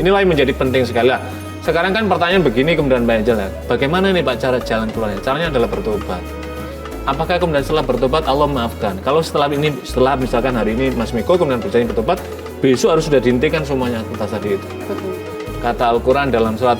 Inilah yang menjadi penting sekali lah. Sekarang kan pertanyaan begini kemudian banyak jalan. Bagaimana nih Pak cara jalan keluarnya? Caranya adalah bertobat. Apakah kemudian setelah bertobat Allah maafkan? Kalau setelah misalkan hari ini Mas Miko kemudian berjanji bertobat, besok harus sudah dihentikan semuanya aktivitas tadi itu. Kata Al-Quran dalam surat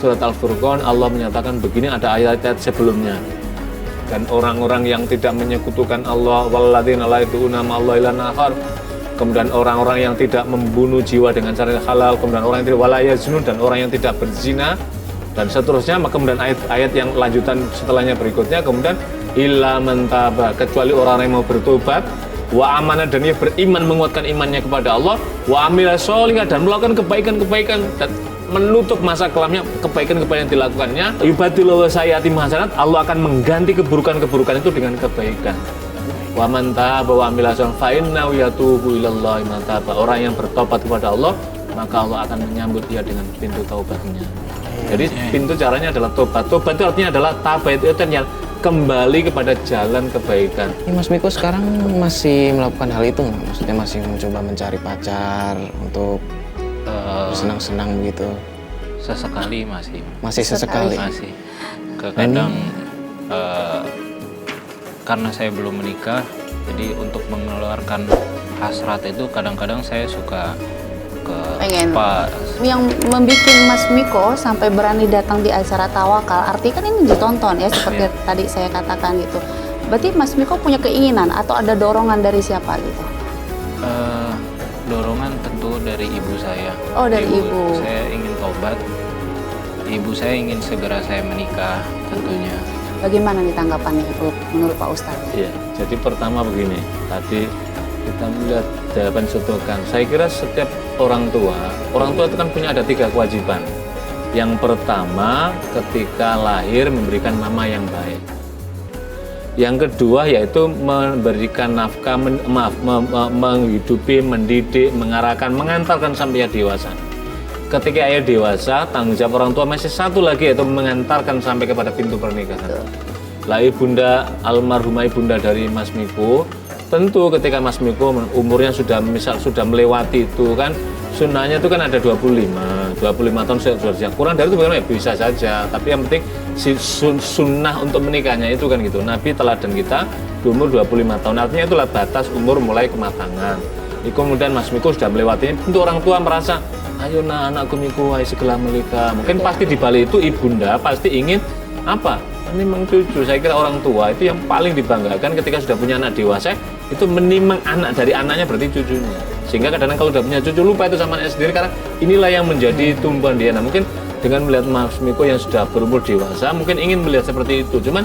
Al-Furqan, Allah menyatakan begini, ada ayat-ayat sebelumnya. Dan orang-orang yang tidak menyekutukan Allah, walladzina la yad'una ma'allahi ilahan akhar, kemudian orang-orang yang tidak membunuh jiwa dengan cara halal, kemudian orang yang tidak wala yaznun, dan orang yang tidak berzina, dan seterusnya. Maka kemudian ayat-ayat yang lanjutan setelahnya berikutnya, kemudian illa man taba, kecuali orang yang mau bertobat, wa amana, dan dia beriman, menguatkan imannya kepada Allah, wa amila sholihah, dan melakukan kebaikan-kebaikan dan menutup masa kelamnya kebaikan-kebaikan yang dilakukannya, yubadilullahu sayyi'atihim hasanat, Allah akan mengganti keburukan-keburukan itu dengan kebaikan. Wa man taba wa amila sholihah fa innahu yatubu ilallahi mataba. Orang yang bertobat kepada Allah, maka Allah akan menyambut dia dengan pintu taubatnya. Jadi pintu caranya adalah tobat. Tobat itu artinya adalah taba, itu artinya kembali kepada jalan kebaikan. Mas Miko sekarang masih melakukan hal itu nggak? Maksudnya masih mencoba mencari pacar untuk senang-senang begitu? Sesekali masih. Masih sesekali? Masih. Kadang karena saya belum menikah, jadi untuk mengeluarkan hasrat itu kadang-kadang saya suka ke Pak. Yang membuat Mas Miko sampai berani datang di acara tawakal, artinya kan ini ditonton ya, seperti tadi saya katakan gitu. Berarti Mas Miko punya keinginan atau ada dorongan dari siapa gitu? Dorongan tentu dari ibu saya. Oh, dari ibu. Saya ingin tobat. Ibu saya ingin segera saya menikah tentunya. Bagaimana nih tanggapannya menurut Pak Ustadz? Iya, jadi pertama begini, tadi kita melihat jawaban sotokan. Saya kira setiap orang tua itu kan punya ada 3 kewajiban. Yang pertama, ketika lahir memberikan nama yang baik. Yang kedua yaitu memberikan nafkah, menghidupi, mendidik, mengarahkan, mengantarkan sampai ia dewasa. Ketika ia dewasa, tanggung jawab orang tua masih satu lagi, yaitu mengantarkan sampai kepada pintu pernikahan. Lah ibunda, almarhumah ibunda dari Mas Miko, tentu ketika Mas Miko umurnya sudah melewati itu kan, sunnahnya itu kan ada 25 tahun sudah kurang dari itu bagaimana ya bisa saja, tapi yang penting sunnah untuk menikahnya itu kan gitu. Nabi teladan kita di umur 25 tahun, artinya itulah batas umur mulai kematangan. Kemudian Mas Miko sudah melewati, tentu orang tua merasa, ayo anakku Miko, ayo segera menikah. Mungkin pasti di balik itu ibunda pasti ingin apa? Ini cucu. Saya kira orang tua itu yang paling dibanggakan ketika sudah punya anak dewasa, itu menimang anak dari anaknya berarti cucunya. Sehingga kadang-kadang kalau sudah punya cucu lupa itu sama anaknya sendiri, karena inilah yang menjadi tumpuan dia. Nah mungkin dengan melihat Mas Miko yang sudah berumur dewasa, mungkin ingin melihat seperti itu. Cuman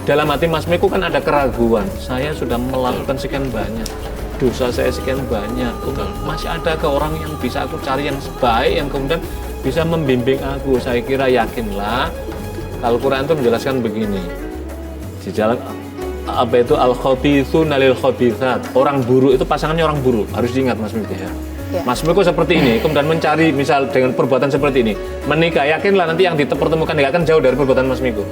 dalam hati Mas Miko kan ada keraguan. Saya sudah melakukan sekian banyak, dosa saya sekian banyak. Masih ada ke orang yang bisa aku cari yang baik, yang kemudian bisa membimbing aku. Saya kira yakinlah. Al-Quran itu menjelaskan begini, di jalan apa itu al-khabithuna lil khabithat, orang buruk itu pasangannya orang buruk, harus diingat Mas Miko ya. Mas Miko seperti ini, kemudian mencari misal dengan perbuatan seperti ini, menikah, yakinlah nanti yang dipertemukan tidak akan jauh dari perbuatan Mas Miko.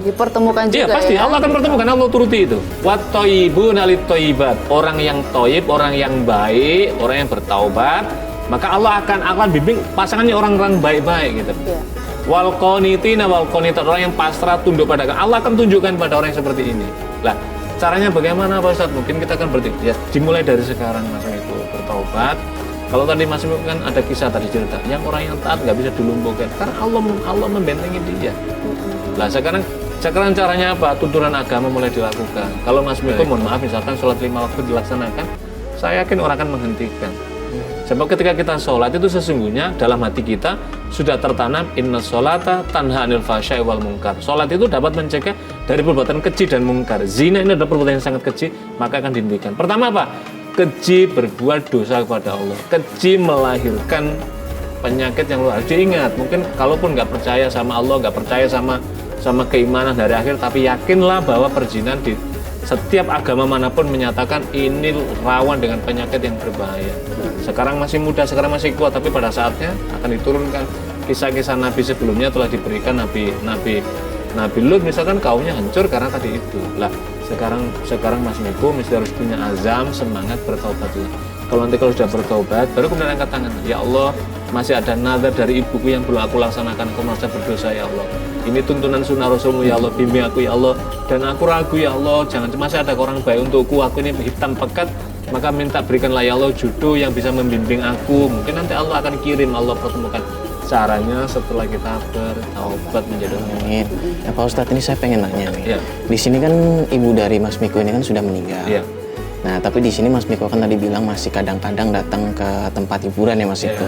Dipertemukan juga. Iya pasti ya? Allah akan pertemukan, Allah turuti itu. Wat thayyibuna lit thayyibat, orang yang thayyib, orang yang baik, orang yang bertaubat, maka Allah akan bimbing pasangannya orang-orang baik-baik gitu. Wal qanitina wal qanitat, orang yang pasrah tunduk pada Allah akan tunjukkan pada orang yang seperti ini. Lah, caranya bagaimana Pak Ustadz? Mungkin kita akan berpikir ya, dimulai dari sekarang Mas Miko bertaubat. Kalau tadi Mas Miko kan ada kisah tadi cerita, yang orang yang taat nggak bisa dilumpuhkan karena Allah membentengi dia. Lah sekarang caranya apa? Tuntunan agama mulai dilakukan. Kalau Mas Miko mohon maaf misalkan sholat 5 waktu dilaksanakan, saya yakin orang akan menghentikan. Sebab ketika kita sholat itu sesungguhnya dalam hati kita sudah tertanam inna sholata tanha anil fahsya'i wal munkar. Sholat itu dapat mencegah dari perbuatan keji dan mungkar. Zina ini adalah perbuatan yang sangat keji, maka akan dihentikan. Pertama apa? Keji berbuat dosa kepada Allah. Keji melahirkan penyakit yang luar. Diingat, mungkin kalaupun nggak percaya sama Allah, nggak percaya sama keimanan dari akhir, tapi yakinlah bahwa perzinahan di setiap agama manapun menyatakan ini rawan dengan penyakit yang berbahaya. Sekarang masih muda, sekarang masih kuat, tapi pada saatnya akan diturunkan. Kisah-kisah Nabi sebelumnya telah diberikan. Nabi Lut misalkan kaumnya hancur karena tadi itu. Lah sekarang Mas Miko mesti harus punya azam, semangat bertaubatlah. Kalau sudah bertaubat, baru kemudian angkat tangan. Ya Allah, masih ada nazar dari ibuku yang belum aku laksanakan, aku merasa berdosa ya Allah. Ini tuntunan sunnah Rasulmu ya Allah, bimbing aku ya Allah. Dan aku ragu ya Allah, jangan masih ada orang baik untukku, aku ini hitam pekat. Maka minta berikanlah ya Allah jodoh yang bisa membimbing aku. Mungkin nanti Allah akan kirim, Allah pertemukan. Caranya setelah kita bertaubat menjadi orang. Amin. Nah, Pak Ustadz, ini saya pengen nanya nih. Iya. Di sini kan ibu dari Mas Miko ini kan sudah meninggal. Iya. Nah, tapi di sini Mas Miko kan tadi bilang masih kadang-kadang datang ke tempat hiburan ya Mas Iya. itu.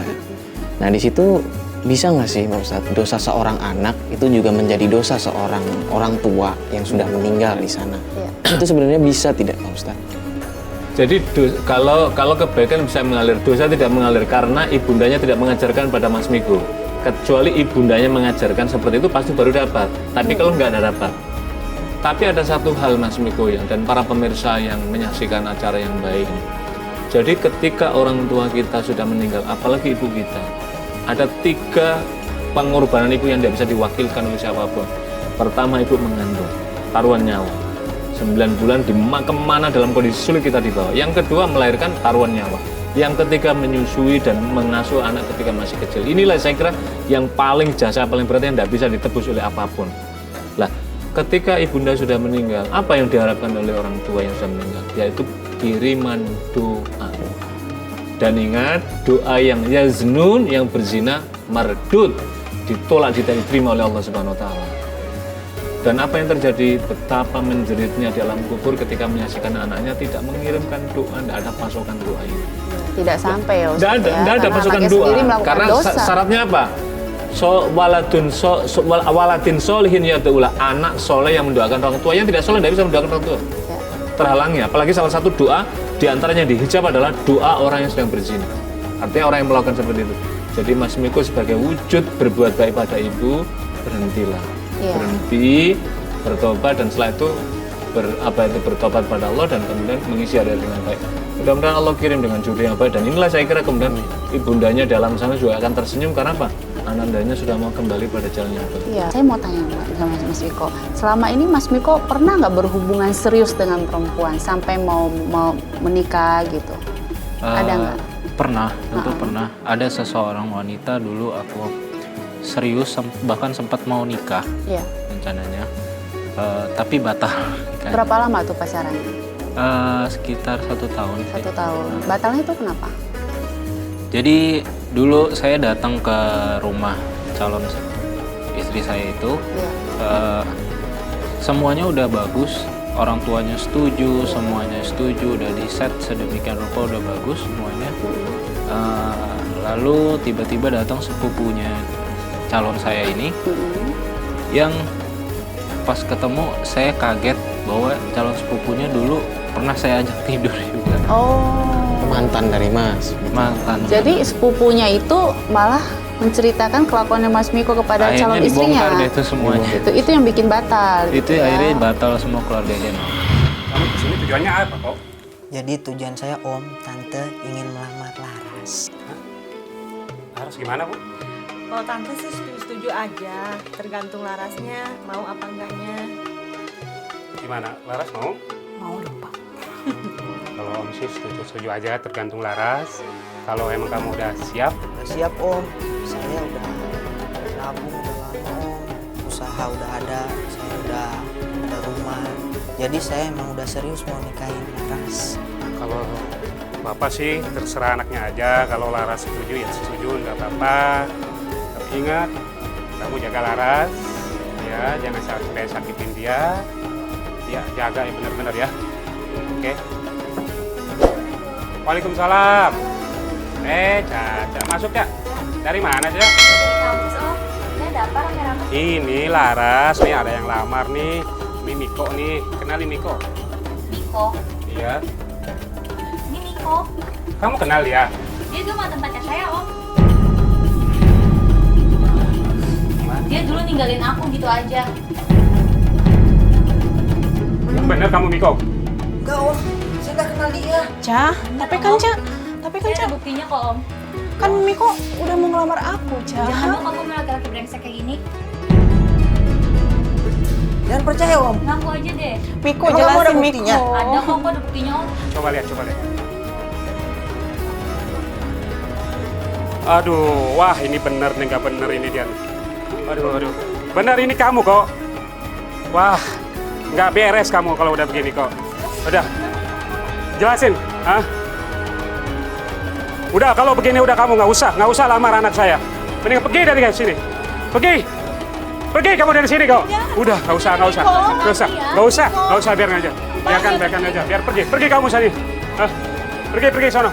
Nah, di situ bisa nggak sih Pak Ustadz, dosa seorang anak itu juga menjadi dosa seorang orang tua yang sudah meninggal di sana? Iya. Itu sebenarnya bisa tidak Pak Ustadz? Jadi kalau kebaikan bisa mengalir, dosa tidak mengalir karena ibundanya tidak mengajarkan pada Mas Miko. Kecuali ibundanya mengajarkan seperti itu pasti baru dapat. Tapi kalau nggak ada dapat. Tapi ada satu hal Mas Miko dan para pemirsa yang menyaksikan acara yang baik. Jadi ketika orang tua kita sudah meninggal, apalagi ibu kita, ada 3 pengorbanan ibu yang tidak bisa diwakilkan oleh siapapun. Pertama, ibu mengandung, taruhan nyawa. 9 bulan kemana dalam kondisi sulit kita dibawa. Yang kedua, melahirkan, taruhan nyawa. Yang ketiga, menyusui dan mengasuh anak ketika masih kecil. Inilah saya kira yang paling jasa, paling berat yang tidak bisa ditebus oleh apapun. Lah, ketika ibunda sudah meninggal, apa yang diharapkan oleh orang tua yang sudah meninggal? Yaitu kiriman doa. Dan ingat, doa yang yaznun, yang berzina, mardud, ditolak, tidak diterima oleh Allah Subhanahu wa taala. Dan apa yang terjadi, betapa menjeritnya di alam kubur ketika menyaksikan anaknya tidak mengirimkan doa, tidak ada pasokan doa ini. Tidak sampai ya Ustaz. Tidak ada Karena pasokan anaknya doa. sendiri melakukan Karena dosa. syaratnya apa? Waladin solihin yad'ulah, anak soleh yang mendoakan orang tua. Yang tidak soleh tidak bisa mendoakan orang tua. Ya. Terhalangi. Apalagi salah satu doa diantaranya yang dihijab adalah doa orang yang sedang berzina. Artinya orang yang melakukan seperti itu. Jadi Mas Miko sebagai wujud berbuat baik pada ibu, berhentilah. Iya. Berhenti, bertobat, dan setelah itu bertobat pada Allah dan kemudian mengisi hari dengan baik. Mudah-mudahan Allah kirim dengan jodoh yang baik, dan inilah saya kira kemudian ibundanya dalam sana juga akan tersenyum karena apa? Anandanya sudah mau kembali pada jalan yang benar. Iya, saya mau tanya sama Mas Miko. Selama ini Mas Miko pernah nggak berhubungan serius dengan perempuan sampai mau menikah gitu? Ada nggak? Pernah, tentu pernah. Ada seseorang wanita dulu aku serius, bahkan sempat mau nikah Iya. rencananya, tapi batal nikahnya. Berapa lama tuh pacarannya? Sekitar 1 tahun. 1 tahun. Batalnya itu kenapa? Jadi dulu saya datang ke rumah calon istri saya itu, Iya. semuanya udah bagus, orang tuanya setuju, semuanya setuju, udah di set sedemikian rupa, udah bagus semuanya. Lalu tiba-tiba datang sepupunya calon saya ini, yang pas ketemu saya kaget bahwa calon sepupunya dulu pernah saya ajak tidur juga. Oh. Mantan dari Mas. Mantan. Jadi sepupunya itu malah menceritakan kelakuannya Mas Miko kepada Akhirnya calon dibongkar istrinya. deh itu semuanya. Itu yang bikin batal. Itu gitu ya. akhirnya batal semua keluarganya. Kamu kesini tujuannya apa kok? Jadi tujuan saya Om, Tante ingin melamar Laras. Harus gimana Bu? Kalau tante sih setuju aja, tergantung Larasnya mau apa enggaknya. Gimana? Laras mau? Mau dong Pak. Kalau Om sih setuju aja, tergantung Laras. Kalau emang kamu udah siap, Udah siap Om, saya udah nabung udah lama Om. Usaha udah ada, saya udah ada rumah. Jadi saya emang udah serius mau nikahin Laras. kalau Bapak sih terserah anaknya aja. Kalau Laras setuju ya setuju, nggak apa-apa. Tapi ingat, kamu jaga Laras, ya jangan sampai sakitin dia. Ya jaga ya benar-benar ya. Oke. Waalaikumsalam. Caca, masuk ya. Dari mana sih? Kampus Om, ini ada apa rame-rame? Ini Laras, nih ada yang lamar nih. Ini Miko nih, kenalin Miko. Miko, Iya. ini Miko. Kamu kenal dia? Dia dulu mantan pacar saya Om. Dia dulu ninggalin aku gitu aja. Yang bener kamu Miko? Enggak Om, saya nggak kenal dia. Cah, tapi kan Cah, Saya ada buktinya kok Om. kan Miko udah mau ngelamar aku, Cah. Jangan dong kamu laki-laki brengsek kayak gini. Jangan percaya Om. Ngaku aja deh. Miko Emang kamu jelasin ada Miko. buktinya? Ada kok ada buktinya Om. Coba lihat. Aduh, wah ini bener nih, nggak bener ini dia. Aduh. Bener ini kamu kok. Wah, nggak beres kamu kalau udah begini kok. Udah, jelasin, ah? Udah, kalau begini udah kamu nggak usah lamar anak saya. Mending pergi dari sini, pergi kamu dari sini kok. Udah, nggak usah, biarkan aja. Biarkan aja, biar pergi kamu sini. Pergi sono.